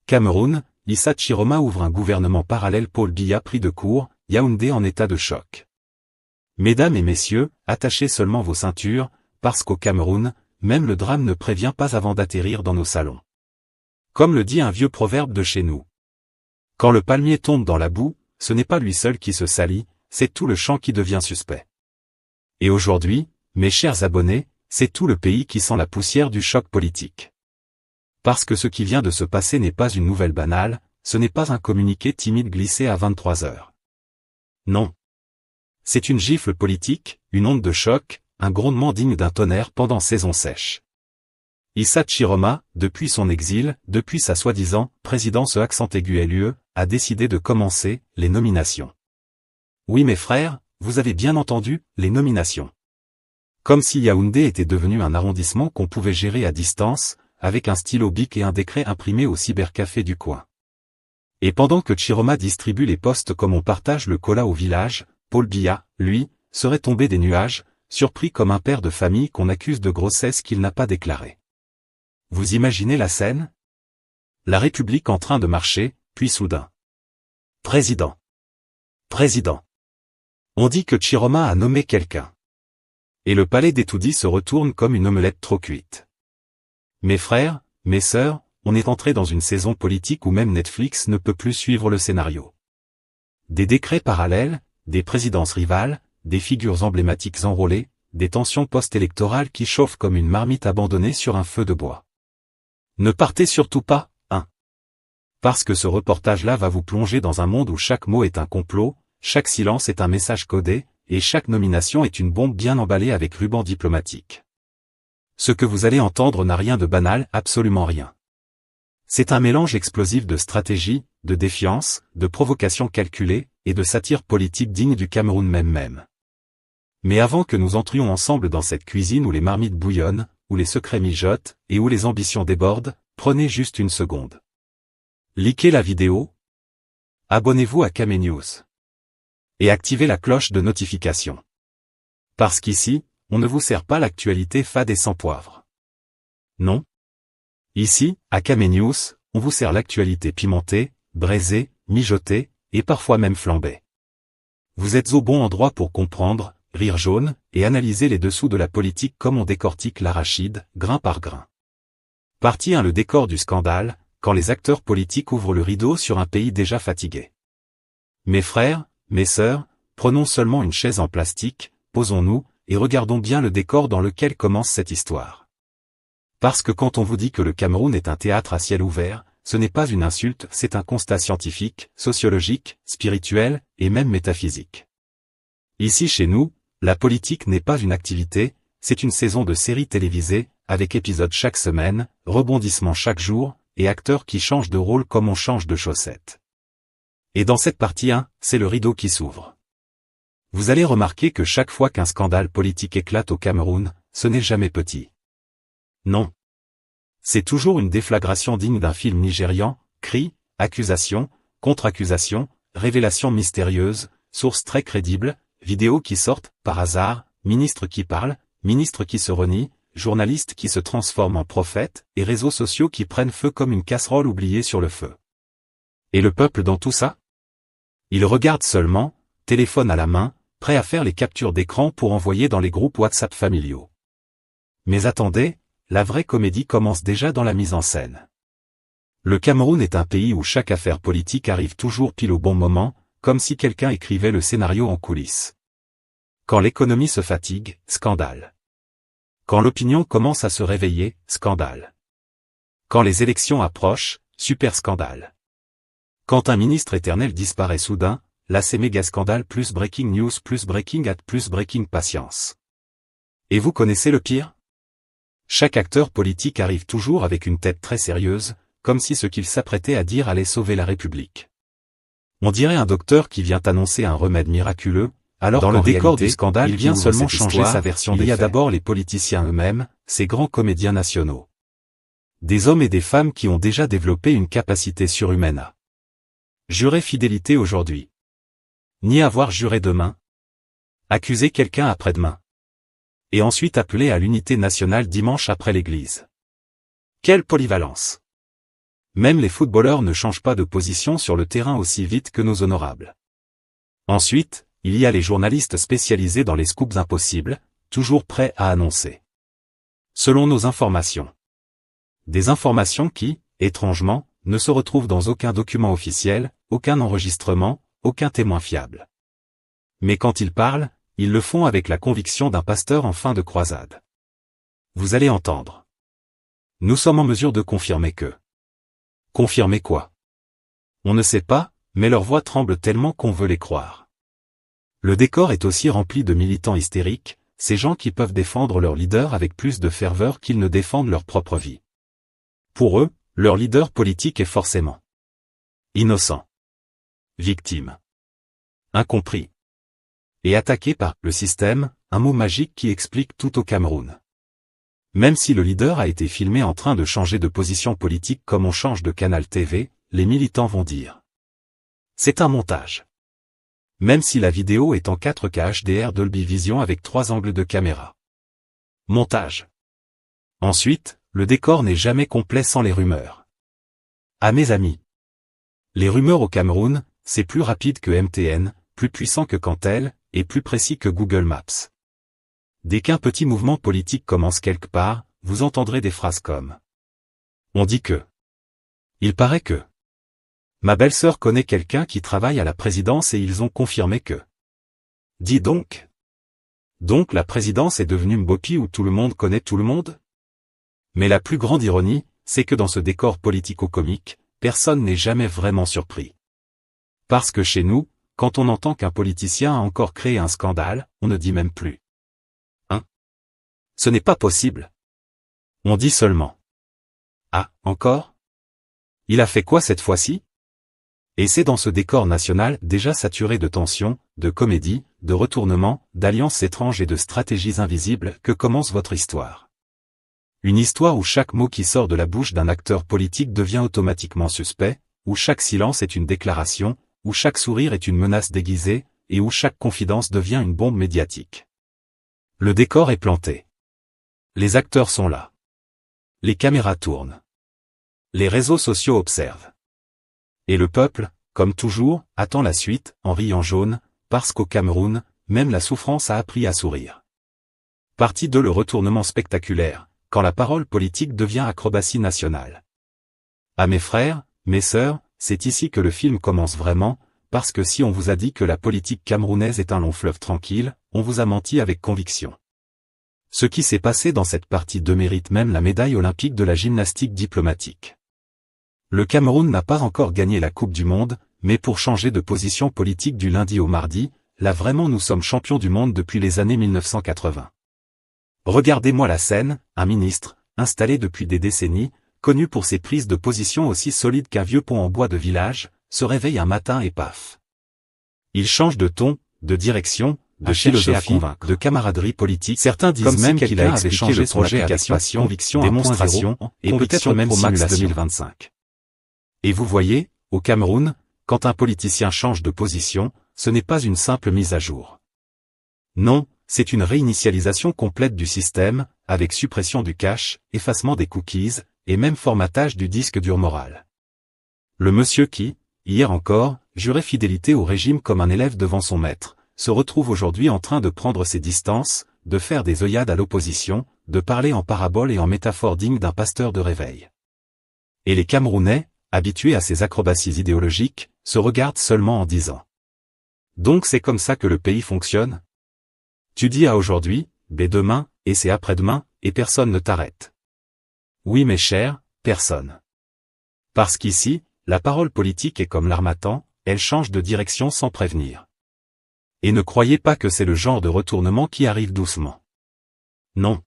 Cameroun, Issa Chiroma ouvre un gouvernement parallèle. Paul Biya pris de court, Yaoundé en état de choc. Mesdames et messieurs, attachez seulement vos ceintures, parce qu'au Cameroun, même le drame ne prévient pas avant d'atterrir dans nos salons. Comme le dit un vieux proverbe de chez nous. Quand le palmier tombe dans la boue, ce n'est pas lui seul qui se salit, c'est tout le champ qui devient suspect. Et aujourd'hui, mes chers abonnés, c'est tout le pays qui sent la poussière du choc politique. Parce que ce qui vient de se passer n'est pas une nouvelle banale, ce n'est pas un communiqué timide glissé à 23 heures. Non. C'est une gifle politique, une onde de choc, un grondement digne d'un tonnerre pendant saison sèche. Issa Chiroma, depuis son exil, depuis sa soi-disant présidence accent aigu LUE, a décidé de commencer les nominations. Oui mes frères, vous avez bien entendu, les nominations. Comme si Yaoundé était devenu un arrondissement qu'on pouvait gérer à distance, avec un stylo bic et un décret imprimé au cybercafé du coin. Et pendant que Chiroma distribue les postes comme on partage le cola au village, Paul Biya, lui, serait tombé des nuages, surpris comme un père de famille qu'on accuse de grossesse qu'il n'a pas déclarée. Vous imaginez la scène? La République en train de marcher, puis soudain. Président. Président. On dit que Chiroma a nommé quelqu'un. Et le palais d'Etoudi se retourne comme une omelette trop cuite. Mes frères, mes sœurs, on est entré dans une saison politique où même Netflix ne peut plus suivre le scénario. Des décrets parallèles, des présidences rivales, des figures emblématiques enrôlées, des tensions post-électorales qui chauffent comme une marmite abandonnée sur un feu de bois. Ne partez surtout pas, hein. Parce que ce reportage-là va vous plonger dans un monde où chaque mot est un complot, chaque silence est un message codé, et chaque nomination est une bombe bien emballée avec ruban diplomatique. Ce que vous allez entendre n'a rien de banal, absolument rien. C'est un mélange explosif de stratégie, de défiance, de provocation calculée, et de satire politique digne du Cameroun même. Mais avant que nous entrions ensemble dans cette cuisine où les marmites bouillonnent, où les secrets mijotent, et où les ambitions débordent, prenez juste une seconde. Likez la vidéo. Abonnez-vous à Kame News. Et activez la cloche de notification. Parce qu'ici, on ne vous sert pas l'actualité fade et sans poivre. Non. Ici, à Kame News, on vous sert l'actualité pimentée, braisée, mijotée, et parfois même flambée. Vous êtes au bon endroit pour comprendre, rire jaune, et analyser les dessous de la politique comme on décortique l'arachide, grain par grain. Partie 1. Le décor du scandale, quand les acteurs politiques ouvrent le rideau sur un pays déjà fatigué. Mes frères, mes sœurs, prenons seulement une chaise en plastique, posons-nous, et regardons bien le décor dans lequel commence cette histoire. Parce que quand on vous dit que le Cameroun est un théâtre à ciel ouvert, ce n'est pas une insulte, c'est un constat scientifique, sociologique, spirituel, et même métaphysique. Ici chez nous, la politique n'est pas une activité, c'est une saison de séries télévisées, avec épisodes chaque semaine, rebondissements chaque jour, et acteurs qui changent de rôle comme on change de chaussettes. Et dans cette partie 1, c'est le rideau qui s'ouvre. Vous allez remarquer que chaque fois qu'un scandale politique éclate au Cameroun, ce n'est jamais petit. Non. C'est toujours une déflagration digne d'un film nigérian, cris, accusations, contre-accusations, révélations mystérieuses, sources très crédibles, vidéos qui sortent, par hasard, ministres qui parlent, ministres qui se renient, journalistes qui se transforment en prophètes, et réseaux sociaux qui prennent feu comme une casserole oubliée sur le feu. Et le peuple dans tout ça? Il regarde seulement, téléphone à la main, prêt à faire les captures d'écran pour envoyer dans les groupes WhatsApp familiaux. Mais attendez, la vraie comédie commence déjà dans la mise en scène. Le Cameroun est un pays où chaque affaire politique arrive toujours pile au bon moment, comme si quelqu'un écrivait le scénario en coulisses. Quand l'économie se fatigue, scandale. Quand l'opinion commence à se réveiller, scandale. Quand les élections approchent, super scandale. Quand un ministre éternel disparaît soudain, là c'est méga scandale plus breaking news plus breaking at plus breaking patience. Et vous connaissez le pire? Chaque acteur politique arrive toujours avec une tête très sérieuse, comme si ce qu'il s'apprêtait à dire allait sauver la République. On dirait un docteur qui vient annoncer un remède miraculeux, alors dans le décor du scandale il vient seulement changer sa version des faits. Il y a d'abord les politiciens eux-mêmes, ces grands comédiens nationaux. Des hommes et des femmes qui ont déjà développé une capacité surhumaine à jurer fidélité aujourd'hui. Ni avoir juré demain. Accuser quelqu'un après-demain. Et ensuite appeler à l'unité nationale dimanche après l'église. Quelle polyvalence! Même les footballeurs ne changent pas de position sur le terrain aussi vite que nos honorables. Ensuite, il y a les journalistes spécialisés dans les scoops impossibles, toujours prêts à annoncer. Selon nos informations. Des informations qui, étrangement, ne se retrouvent dans aucun document officiel, aucun enregistrement, aucun témoin fiable. Mais quand ils parlent, ils le font avec la conviction d'un pasteur en fin de croisade. Vous allez entendre. Nous sommes en mesure de confirmer que. Confirmer quoi? On ne sait pas, mais leurs voix tremblent tellement qu'on veut les croire. Le décor est aussi rempli de militants hystériques, ces gens qui peuvent défendre leur leader avec plus de ferveur qu'ils ne défendent leur propre vie. Pour eux, leur leader politique est forcément innocent, victime, incompris, et attaqué par le système, un mot magique qui explique tout au Cameroun. Même si le leader a été filmé en train de changer de position politique comme on change de canal TV, les militants vont dire. C'est un montage. Même si la vidéo est en 4K HDR Dolby Vision avec 3 angles de caméra. Montage. Ensuite, le décor n'est jamais complet sans les rumeurs. À mes amis. Les rumeurs au Cameroun, c'est plus rapide que MTN, plus puissant que Cantel, et plus précis que Google Maps. Dès qu'un petit mouvement politique commence quelque part, vous entendrez des phrases comme « On dit que… Il paraît que… Ma belle-sœur connaît quelqu'un qui travaille à la présidence et ils ont confirmé que… Dis donc. Donc la présidence est devenue Mbopi où tout le monde connaît tout le monde ? Mais la plus grande ironie, c'est que dans ce décor politico-comique, personne n'est jamais vraiment surpris. Parce que chez nous, quand on entend qu'un politicien a encore créé un scandale, on ne dit même plus. Ce n'est pas possible. On dit seulement. Ah, encore ? Il a fait quoi cette fois-ci ? Et c'est dans ce décor national déjà saturé de tensions, de comédies, de retournements, d'alliances étranges et de stratégies invisibles que commence votre histoire. Une histoire où chaque mot qui sort de la bouche d'un acteur politique devient automatiquement suspect, où chaque silence est une déclaration, où chaque sourire est une menace déguisée, et où chaque confidence devient une bombe médiatique. Le décor est planté. Les acteurs sont là. Les caméras tournent. Les réseaux sociaux observent. Et le peuple, comme toujours, attend la suite, en riant jaune, parce qu'au Cameroun, même la souffrance a appris à sourire. Partie 2 Le retournement spectaculaire, quand la parole politique devient acrobatie nationale. À mes frères, mes sœurs, c'est ici que le film commence vraiment, parce que si on vous a dit que la politique camerounaise est un long fleuve tranquille, on vous a menti avec conviction. Ce qui s'est passé dans cette partie 2 mérite même la médaille olympique de la gymnastique diplomatique. Le Cameroun n'a pas encore gagné la Coupe du Monde, mais pour changer de position politique du lundi au mardi, là vraiment nous sommes champions du monde depuis les années 1980. Regardez-moi la scène, un ministre, installé depuis des décennies, connu pour ses prises de position aussi solides qu'un vieux pont en bois de village, se réveille un matin et paf. Il change de ton, de direction, de philosophie, de camaraderie politique. Certains disent même qu'il a expliqué le projet avec passion, conviction, démonstration, et peut-être même simulation 2025. Et vous voyez, au Cameroun, quand un politicien change de position, ce n'est pas une simple mise à jour. Non, c'est une réinitialisation complète du système, avec suppression du cache, effacement des cookies, et même formatage du disque dur moral. Le monsieur qui, hier encore, jurait fidélité au régime comme un élève devant son maître, se retrouve aujourd'hui en train de prendre ses distances, de faire des œillades à l'opposition, de parler en paraboles et en métaphores dignes d'un pasteur de réveil. Et les Camerounais, habitués à ces acrobaties idéologiques, se regardent seulement en disant. Donc c'est comme ça que le pays fonctionne ? Tu dis à aujourd'hui, mais demain, et c'est après-demain, et personne ne t'arrête. Oui mes chers, personne. Parce qu'ici, la parole politique est comme l'armatan, elle change de direction sans prévenir. Et ne croyez pas que c'est le genre de retournement qui arrive doucement. Non.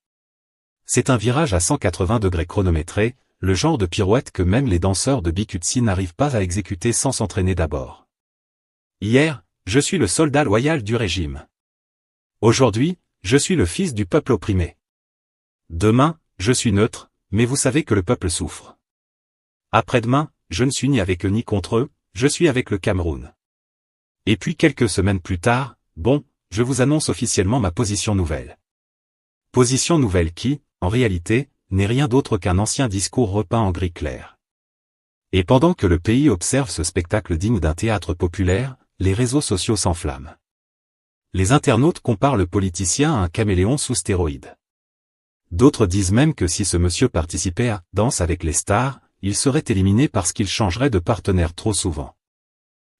C'est un virage à 180 degrés chronométré, le genre de pirouette que même les danseurs de Bikutsi n'arrivent pas à exécuter sans s'entraîner d'abord. Hier, je suis le soldat loyal du régime. Aujourd'hui, je suis le fils du peuple opprimé. Demain, je suis neutre, mais vous savez que le peuple souffre. Après-demain, je ne suis ni avec eux ni contre eux, je suis avec le Cameroun. Et puis quelques semaines plus tard, bon, je vous annonce officiellement ma position nouvelle. Position nouvelle qui, en réalité, n'est rien d'autre qu'un ancien discours repeint en gris clair. Et pendant que le pays observe ce spectacle digne d'un théâtre populaire, les réseaux sociaux s'enflamment. Les internautes comparent le politicien à un caméléon sous stéroïdes. D'autres disent même que si ce monsieur participait à « Danse avec les stars », il serait éliminé parce qu'il changerait de partenaire trop souvent.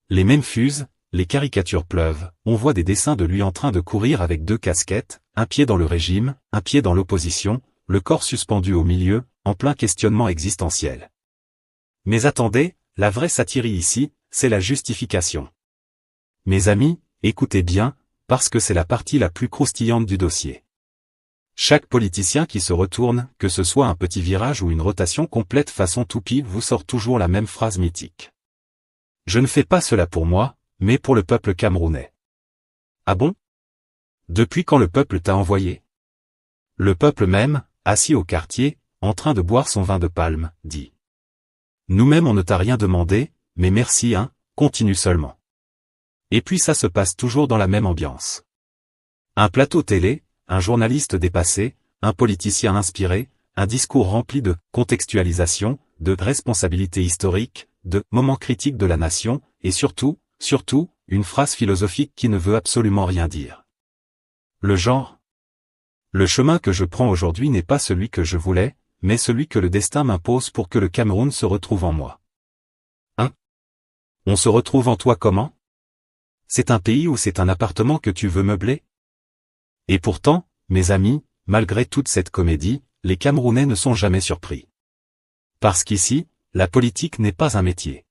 Les mèmes fusent, les caricatures pleuvent, on voit des dessins de lui en train de courir avec 2 casquettes, un pied dans le régime, un pied dans l'opposition, le corps suspendu au milieu, en plein questionnement existentiel. Mais attendez, la vraie satire ici, c'est la justification. Mes amis, écoutez bien, parce que c'est la partie la plus croustillante du dossier. Chaque politicien qui se retourne, que ce soit un petit virage ou une rotation complète façon toupie, vous sort toujours la même phrase mythique. Je ne fais pas cela pour moi, mais pour le peuple camerounais. Ah bon? Depuis quand le peuple t'a envoyé? Le peuple même, assis au quartier, en train de boire son vin de palme, dit. Nous-mêmes on ne t'a rien demandé, mais merci hein, continue seulement. Et puis ça se passe toujours dans la même ambiance. Un plateau télé, un journaliste dépassé, un politicien inspiré, un discours rempli de contextualisation, de responsabilité historique, de moments critiques de la nation, et surtout, une phrase philosophique qui ne veut absolument rien dire. Le genre. Le chemin que je prends aujourd'hui n'est pas celui que je voulais, mais celui que le destin m'impose pour que le Cameroun se retrouve en moi. Hein? On se retrouve en toi comment? C'est un pays ou c'est un appartement que tu veux meubler? Et pourtant, mes amis, malgré toute cette comédie, les Camerounais ne sont jamais surpris. Parce qu'ici, la politique n'est pas un métier.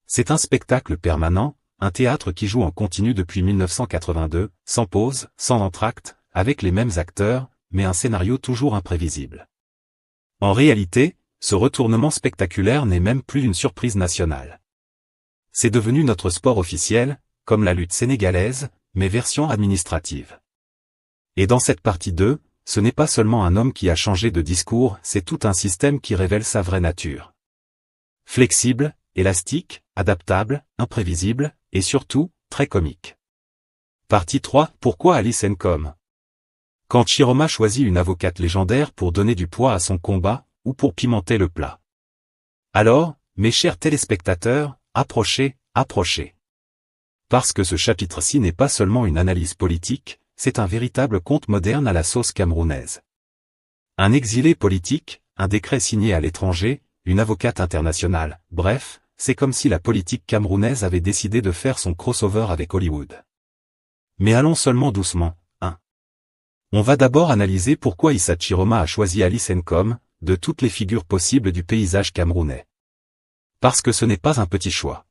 C'est un spectacle permanent, un théâtre qui joue en continu depuis 1982, sans pause, sans entracte, avec les mêmes acteurs, mais un scénario toujours imprévisible. En réalité, ce retournement spectaculaire n'est même plus une surprise nationale. C'est devenu notre sport officiel, comme la lutte sénégalaise, mais version administrative. Et dans cette partie 2, ce n'est pas seulement un homme qui a changé de discours, c'est tout un système qui révèle sa vraie nature. Flexible, élastique, adaptable, imprévisible, et surtout, très comique. Partie 3, pourquoi Alice Nkom? Quand Chiroma choisit une avocate légendaire pour donner du poids à son combat, ou pour pimenter le plat. Alors, mes chers téléspectateurs, approchez. Parce que ce chapitre-ci n'est pas seulement une analyse politique, c'est un véritable conte moderne à la sauce camerounaise. Un exilé politique, un décret signé à l'étranger, une avocate internationale, bref, c'est comme si la politique camerounaise avait décidé de faire son crossover avec Hollywood. Mais allons seulement doucement, hein. On va d'abord analyser pourquoi Issa Chiroma a choisi Alice Nkom, de toutes les figures possibles du paysage camerounais. Parce que ce n'est pas un petit choix.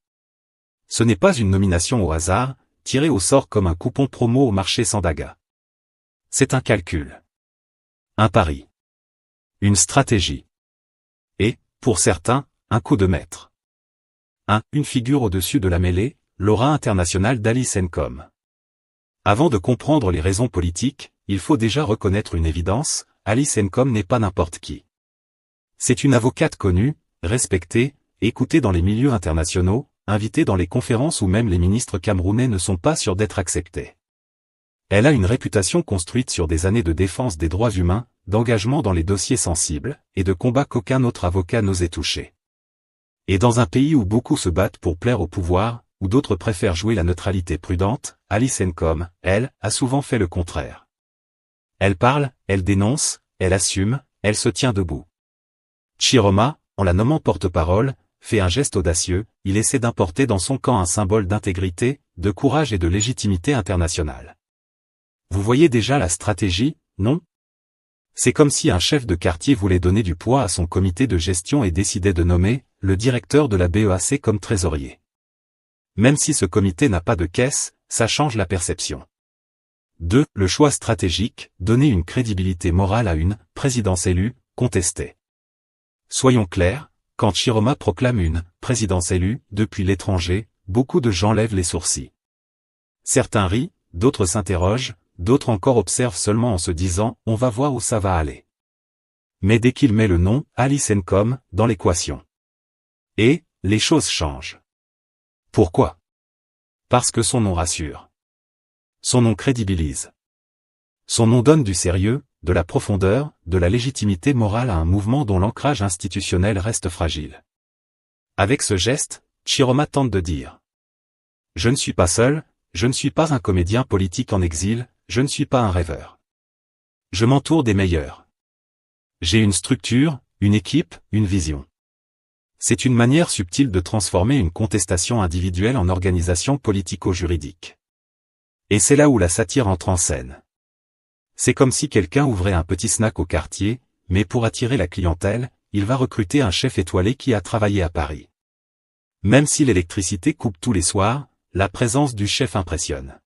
Ce n'est pas une nomination au hasard, tirée au sort comme un coupon promo au marché Sandaga. C'est un calcul. Un pari. Une stratégie. Et, pour certains, un coup de maître. Une figure au-dessus de la mêlée, l'aura internationale d'Alice Nkom. Avant de comprendre les raisons politiques, il faut déjà reconnaître une évidence, Alice Nkom n'est pas n'importe qui. C'est une avocate connue, respectée, écoutée dans les milieux internationaux, invitée dans les conférences où même les ministres camerounais ne sont pas sûrs d'être acceptés. Elle a une réputation construite sur des années de défense des droits humains, d'engagement dans les dossiers sensibles, et de combat qu'aucun autre avocat n'osait toucher. Et dans un pays où beaucoup se battent pour plaire au pouvoir, où d'autres préfèrent jouer la neutralité prudente, Alice Nkom, elle, a souvent fait le contraire. Elle parle, elle dénonce, elle assume, elle se tient debout. Chiroma, en la nommant porte-parole, fait un geste audacieux, il essaie d'importer dans son camp un symbole d'intégrité, de courage et de légitimité internationale. Vous voyez déjà la stratégie, non? C'est comme si un chef de quartier voulait donner du poids à son comité de gestion et décidait de nommer le directeur de la BEAC comme trésorier. Même si ce comité n'a pas de caisse, ça change la perception. 2. Le choix stratégique, donner une crédibilité morale à une présidence élue, contestée. Soyons clairs, quand Chiroma proclame une présidence élue depuis l'étranger, beaucoup de gens lèvent les sourcils. Certains rient, d'autres s'interrogent, d'autres encore observent seulement en se disant « on va voir où ça va aller ». Mais dès qu'il met le nom « Alice Nkom » dans l'équation. Et, les choses changent. Pourquoi? Parce que son nom rassure. Son nom crédibilise. Son nom donne du sérieux, de la profondeur, de la légitimité morale à un mouvement dont l'ancrage institutionnel reste fragile. Avec ce geste, Chiroma tente de dire: je ne suis pas seul, je ne suis pas un comédien politique en exil, je ne suis pas un rêveur. Je m'entoure des meilleurs. J'ai une structure, une équipe, une vision. C'est une manière subtile de transformer une contestation individuelle en organisation politico-juridique. Et c'est là où la satire entre en scène. C'est comme si quelqu'un ouvrait un petit snack au quartier, mais pour attirer la clientèle, il va recruter un chef étoilé qui a travaillé à Paris. Même si l'électricité coupe tous les soirs, la présence du chef impressionne.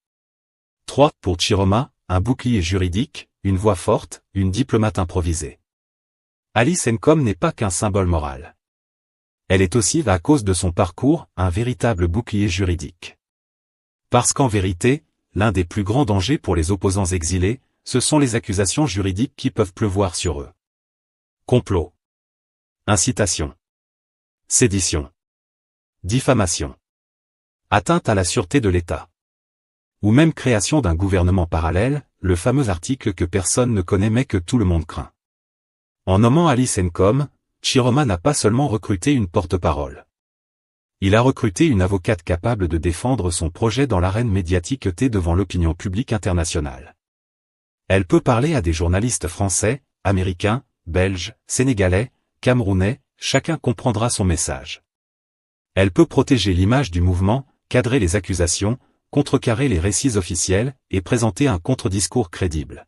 3. Pour Chiroma, un bouclier juridique, une voix forte, une diplomate improvisée. Alice Nkom n'est pas qu'un symbole moral. Elle est aussi, à cause de son parcours, un véritable bouclier juridique. Parce qu'en vérité, l'un des plus grands dangers pour les opposants exilés, ce sont les accusations juridiques qui peuvent pleuvoir sur eux. Complot. Incitation. Sédition. Diffamation. Atteinte à la sûreté de l'État. Ou même création d'un gouvernement parallèle, le fameux article que personne ne connaît mais que tout le monde craint. En nommant Alice Nkom, Chiroma n'a pas seulement recruté une porte-parole. Il a recruté une avocate capable de défendre son projet dans l'arène médiatique devant l'opinion publique internationale. Elle peut parler à des journalistes français, américains, belges, sénégalais, camerounais, chacun comprendra son message. Elle peut protéger l'image du mouvement, cadrer les accusations, contrecarrer les récits officiels, et présenter un contre-discours crédible.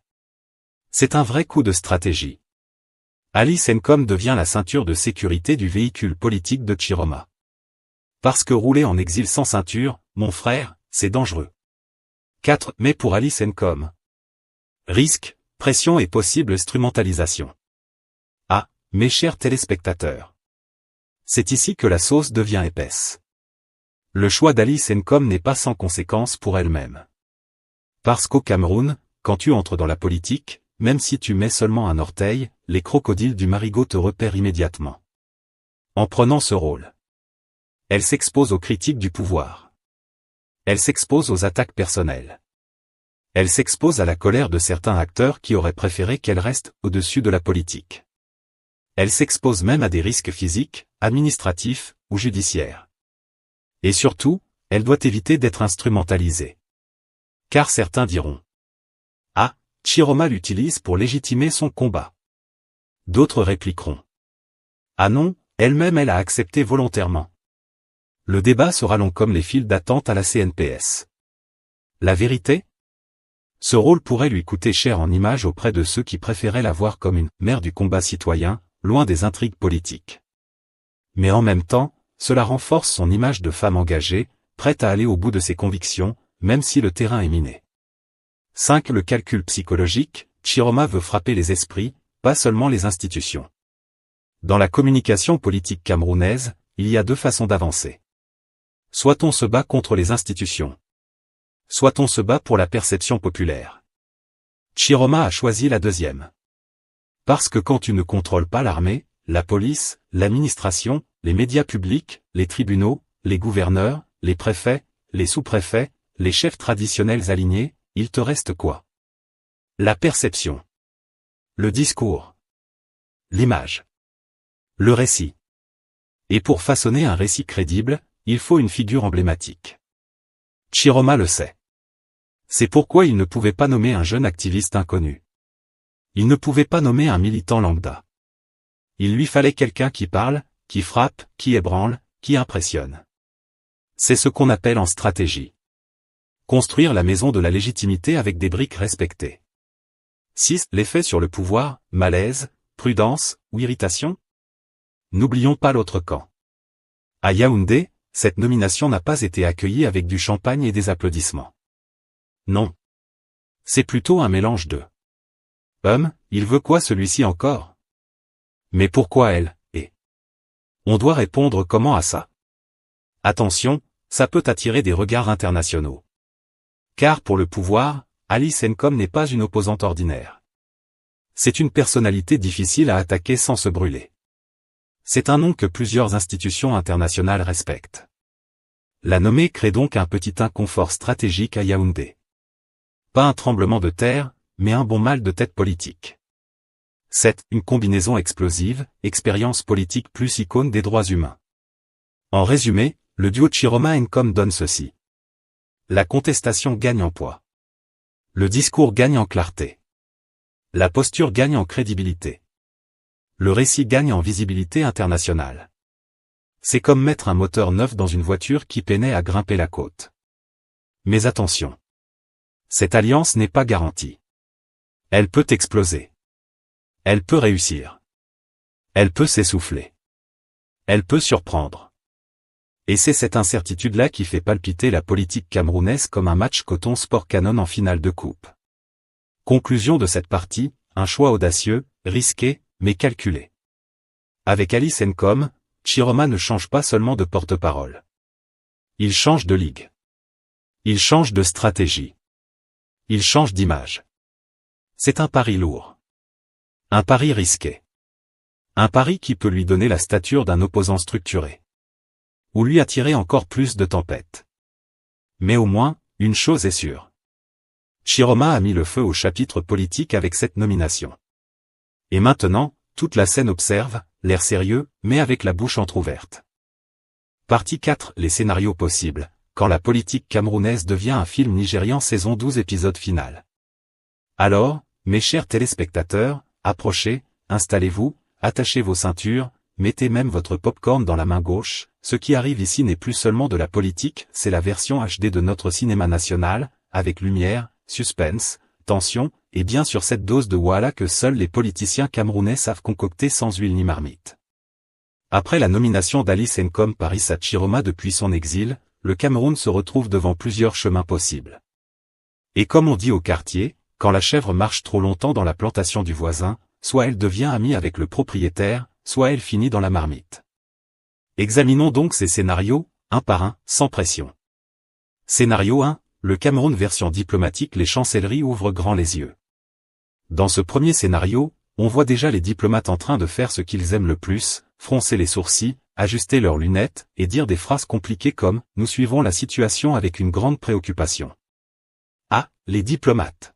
C'est un vrai coup de stratégie. Alice Nkom devient la ceinture de sécurité du véhicule politique de Chiroma. Parce que rouler en exil sans ceinture, mon frère, c'est dangereux. 4. Mais pour Alice Nkom. Risque, pression et possible instrumentalisation. Ah, mes chers téléspectateurs. C'est ici que la sauce devient épaisse. Le choix d'Alice Nkom n'est pas sans conséquences pour elle-même. Parce qu'au Cameroun, quand tu entres dans la politique, même si tu mets seulement un orteil, les crocodiles du marigot te repèrent immédiatement. En prenant ce rôle, elle s'expose aux critiques du pouvoir. Elle s'expose aux attaques personnelles. Elle s'expose à la colère de certains acteurs qui auraient préféré qu'elle reste au-dessus de la politique. Elle s'expose même à des risques physiques, administratifs ou judiciaires. Et surtout, elle doit éviter d'être instrumentalisée. Car certains diront: ah, Chiroma l'utilise pour légitimer son combat. D'autres répliqueront: ah non, elle-même elle a accepté volontairement. Le débat sera long comme les files d'attente à la CNPS. La vérité? Ce rôle pourrait lui coûter cher en image auprès de ceux qui préféraient la voir comme une mère du combat citoyen, loin des intrigues politiques. Mais en même temps, cela renforce son image de femme engagée, prête à aller au bout de ses convictions, même si le terrain est miné. 5. Le calcul psychologique, Chiroma veut frapper les esprits, pas seulement les institutions. Dans la communication politique camerounaise, il y a deux façons d'avancer. Soit on se bat contre les institutions. Soit on se bat pour la perception populaire. Chiroma a choisi la deuxième. Parce que quand tu ne contrôles pas l'armée, la police, l'administration, les médias publics, les tribunaux, les gouverneurs, les préfets, les sous-préfets, les chefs traditionnels alignés, il te reste quoi? La perception. Le discours. L'image. Le récit. Et pour façonner un récit crédible, il faut une figure emblématique. Chiroma le sait. C'est pourquoi il ne pouvait pas nommer un jeune activiste inconnu. Il ne pouvait pas nommer un militant lambda. Il lui fallait quelqu'un qui parle, qui frappe, qui ébranle, qui impressionne. C'est ce qu'on appelle en stratégie. Construire la maison de la légitimité avec des briques respectées. 6. L'effet sur le pouvoir, malaise, prudence ou irritation? N'oublions pas l'autre camp. À Yaoundé, cette nomination n'a pas été accueillie avec du champagne et des applaudissements. Non. C'est plutôt un mélange de il veut quoi celui-ci encore? Mais pourquoi elle, et on doit répondre comment à ça? Attention, ça peut attirer des regards internationaux. Car pour le pouvoir, Alice Nkom n'est pas une opposante ordinaire. C'est une personnalité difficile à attaquer sans se brûler. C'est un nom que plusieurs institutions internationales respectent. La nommer crée donc un petit inconfort stratégique à Yaoundé. Pas un tremblement de terre, mais un bon mal de tête politique. 7. Une combinaison explosive, expérience politique plus icône des droits humains. En résumé, le duo Chiroma-Nkom donne ceci. La contestation gagne en poids. Le discours gagne en clarté. La posture gagne en crédibilité. Le récit gagne en visibilité internationale. C'est comme mettre un moteur neuf dans une voiture qui peinait à grimper la côte. Mais attention. Cette alliance n'est pas garantie. Elle peut exploser. Elle peut réussir. Elle peut s'essouffler. Elle peut surprendre. Et c'est cette incertitude-là qui fait palpiter la politique camerounaise comme un match coton sport canon en finale de coupe. Conclusion de cette partie, un choix audacieux, risqué, mais calculé. Avec Alice Nkom, Chiroma ne change pas seulement de porte-parole. Il change de ligue. Il change de stratégie. Il change d'image. C'est un pari lourd. Un pari risqué. Un pari qui peut lui donner la stature d'un opposant structuré. Ou lui attirer encore plus de tempêtes. Mais au moins, une chose est sûre. Chiroma a mis le feu au chapitre politique avec cette nomination. Et maintenant, toute la scène observe, l'air sérieux, mais avec la bouche entrouverte. Partie 4. Les scénarios possibles, quand la politique camerounaise devient un film nigérian saison 12 épisode final. Alors, mes chers téléspectateurs, approchez, installez-vous, attachez vos ceintures, mettez même votre popcorn dans la main gauche, ce qui arrive ici n'est plus seulement de la politique, c'est la version HD de notre cinéma national, avec lumière, suspense, tension, et bien sûr cette dose de voilà que seuls les politiciens camerounais savent concocter sans huile ni marmite. Après la nomination d'Alice Nkom par Issa Chiroma depuis son exil, le Cameroun se retrouve devant plusieurs chemins possibles. Et comme on dit au quartier, quand la chèvre marche trop longtemps dans la plantation du voisin, soit elle devient amie avec le propriétaire, soit elle finit dans la marmite. Examinons donc ces scénarios, un par un, sans pression. Scénario 1, le Cameroun version diplomatique. Les chancelleries ouvrent grand les yeux. Dans ce premier scénario, on voit déjà les diplomates en train de faire ce qu'ils aiment le plus, froncer les sourcils, ajuster leurs lunettes, et dire des phrases compliquées comme « Nous suivons la situation avec une grande préoccupation ». Ah, les diplomates.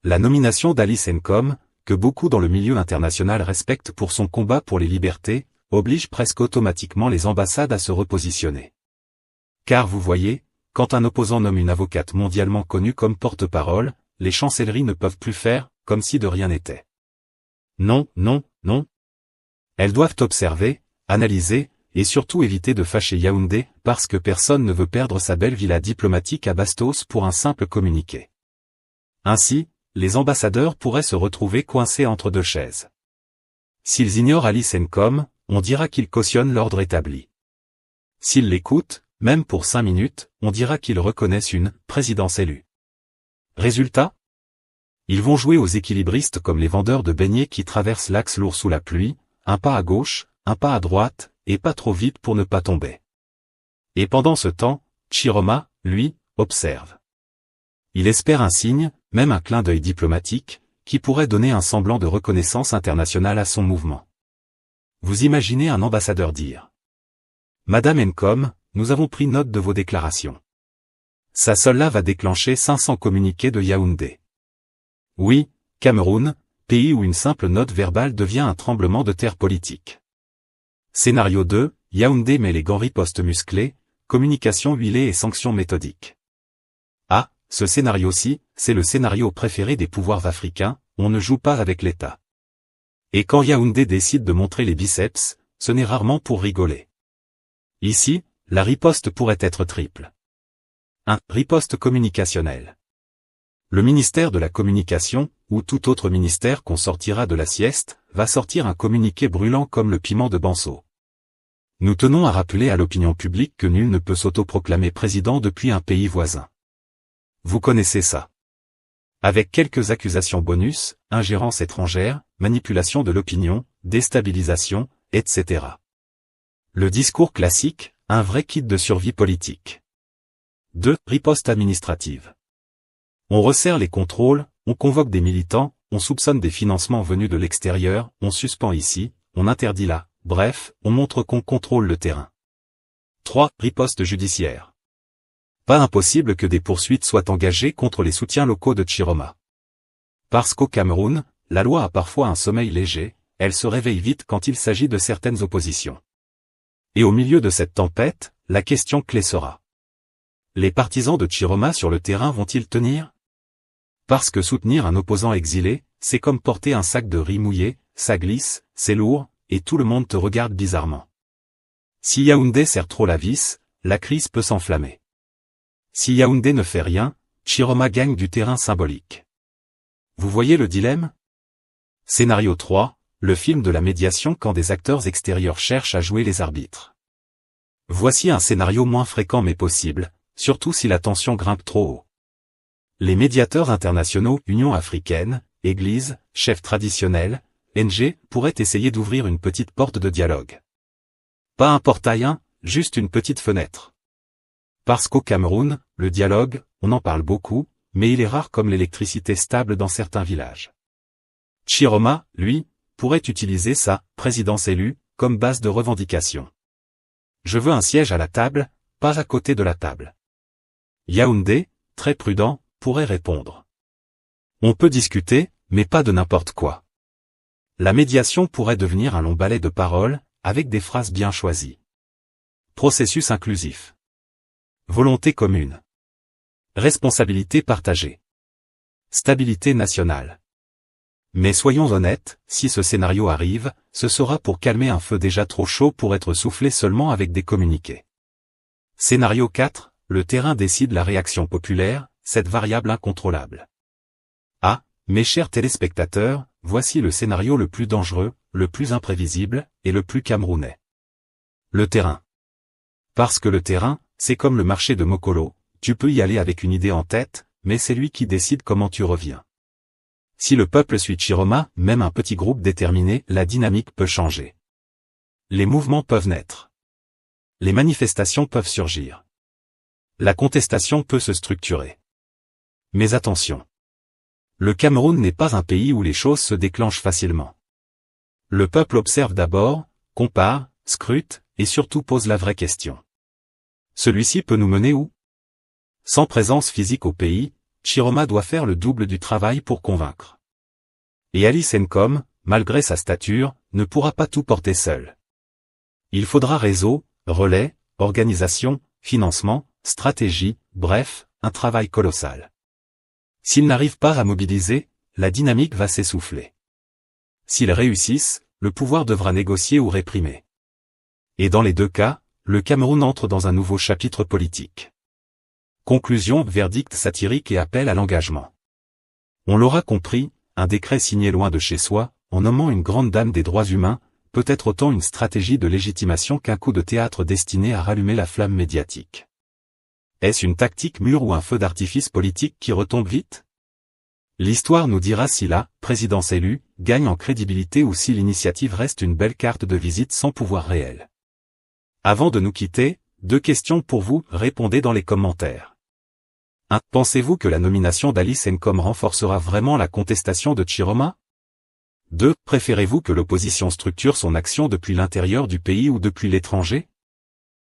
La nomination d'Alice Nkom, que beaucoup dans le milieu international respectent pour son combat pour les libertés, oblige presque automatiquement les ambassades à se repositionner. Car vous voyez, quand un opposant nomme une avocate mondialement connue comme porte-parole, les chancelleries ne peuvent plus faire comme si de rien n'était. Non, non, non. Elles doivent observer, analyser, et surtout éviter de fâcher Yaoundé, parce que personne ne veut perdre sa belle villa diplomatique à Bastos pour un simple communiqué. Ainsi, les ambassadeurs pourraient se retrouver coincés entre deux chaises. S'ils ignorent Alice Nkom, on dira qu'ils cautionnent l'ordre établi. S'ils l'écoutent, même pour 5 minutes, on dira qu'ils reconnaissent une présidence élue. Résultat ? Ils vont jouer aux équilibristes comme les vendeurs de beignets qui traversent l'axe lourd sous la pluie, un pas à gauche, un pas à droite, et pas trop vite pour ne pas tomber. Et pendant ce temps, Chiroma, lui, observe. Il espère un signe, même un clin d'œil diplomatique, qui pourrait donner un semblant de reconnaissance internationale à son mouvement. Vous imaginez un ambassadeur dire « Madame Nkom, nous avons pris note de vos déclarations. » Ça seul là va déclencher 500 communiqués de Yaoundé. Oui, Cameroun, pays où une simple note verbale devient un tremblement de terre politique. Scénario 2, Yaoundé met les gants ripostes musclés, communication huilée et sanctions méthodiques. Ah, ce scénario-ci, c'est le scénario préféré des pouvoirs africains, on ne joue pas avec l'État. Et quand Yaoundé décide de montrer les biceps, ce n'est rarement pour rigoler. Ici, la riposte pourrait être triple. 1. Riposte communicationnelle. Le ministère de la Communication, ou tout autre ministère qu'on sortira de la sieste, va sortir un communiqué brûlant comme le piment de Banceau. Nous tenons à rappeler à l'opinion publique que nul ne peut s'autoproclamer président depuis un pays voisin. Vous connaissez ça. Avec quelques accusations bonus, ingérence étrangère, manipulation de l'opinion, déstabilisation, etc. Le discours classique, un vrai kit de survie politique. 2. Riposte administrative. On resserre les contrôles, on convoque des militants, on soupçonne des financements venus de l'extérieur, on suspend ici, on interdit là, bref, on montre qu'on contrôle le terrain. 3. Riposte judiciaire. Pas impossible que des poursuites soient engagées contre les soutiens locaux de Chiroma. Parce qu'au Cameroun, la loi a parfois un sommeil léger, elle se réveille vite quand il s'agit de certaines oppositions. Et au milieu de cette tempête, la question clé sera: les partisans de Chiroma sur le terrain vont-ils tenir? Parce que soutenir un opposant exilé, c'est comme porter un sac de riz mouillé, ça glisse, c'est lourd, et tout le monde te regarde bizarrement. Si Yaoundé serre trop la vis, la crise peut s'enflammer. Si Yaoundé ne fait rien, Chiroma gagne du terrain symbolique. Vous voyez le dilemme? Scénario 3, le film de la médiation quand des acteurs extérieurs cherchent à jouer les arbitres. Voici un scénario moins fréquent mais possible, surtout si la tension grimpe trop haut. Les médiateurs internationaux, Union africaine, Église, chefs traditionnels, NG, pourraient essayer d'ouvrir une petite porte de dialogue. Pas un portail, juste une petite fenêtre. Parce qu'au Cameroun, le dialogue, on en parle beaucoup, mais il est rare comme l'électricité stable dans certains villages. Chiroma, lui, pourrait utiliser sa « présidence élue » comme base de revendication. Je veux un siège à la table, pas à côté de la table. Yaoundé, très prudent, pourrait répondre: on peut discuter, mais pas de n'importe quoi. La médiation pourrait devenir un long ballet de paroles, avec des phrases bien choisies. Processus inclusif. Volonté commune. Responsabilité partagée. Stabilité nationale. Mais soyons honnêtes, si ce scénario arrive, ce sera pour calmer un feu déjà trop chaud pour être soufflé seulement avec des communiqués. Scénario 4, le terrain décide la réaction populaire, cette variable incontrôlable. Ah, mes chers téléspectateurs, voici le scénario le plus dangereux, le plus imprévisible, et le plus camerounais. Le terrain. Parce que le terrain, c'est comme le marché de Mokolo, tu peux y aller avec une idée en tête, mais c'est lui qui décide comment tu reviens. Si le peuple suit Chiroma, même un petit groupe déterminé, la dynamique peut changer. Les mouvements peuvent naître. Les manifestations peuvent surgir. La contestation peut se structurer. Mais attention. Le Cameroun n'est pas un pays où les choses se déclenchent facilement. Le peuple observe d'abord, compare, scrute, et surtout pose la vraie question. Celui-ci peut nous mener où? Sans présence physique au pays, Chiroma doit faire le double du travail pour convaincre. Et Alice Nkom, malgré sa stature, ne pourra pas tout porter seul. Il faudra réseau, relais, organisation, financement, stratégie, bref, un travail colossal. S'ils n'arrivent pas à mobiliser, la dynamique va s'essouffler. S'ils réussissent, le pouvoir devra négocier ou réprimer. Et dans les deux cas, le Cameroun entre dans un nouveau chapitre politique. Conclusion, verdict satirique et appel à l'engagement. On l'aura compris, un décret signé loin de chez soi, en nommant une grande dame des droits humains, peut être autant une stratégie de légitimation qu'un coup de théâtre destiné à rallumer la flamme médiatique. Est-ce une tactique mûre ou un feu d'artifice politique qui retombe vite? L'histoire nous dira si la présidence élue gagne en crédibilité ou si l'initiative reste une belle carte de visite sans pouvoir réel. Avant de nous quitter, 2 questions pour vous, répondez dans les commentaires. 1. Pensez-vous que la nomination d'Alice Nkom renforcera vraiment la contestation de Chiroma? 2. Préférez-vous que l'opposition structure son action depuis l'intérieur du pays ou depuis l'étranger?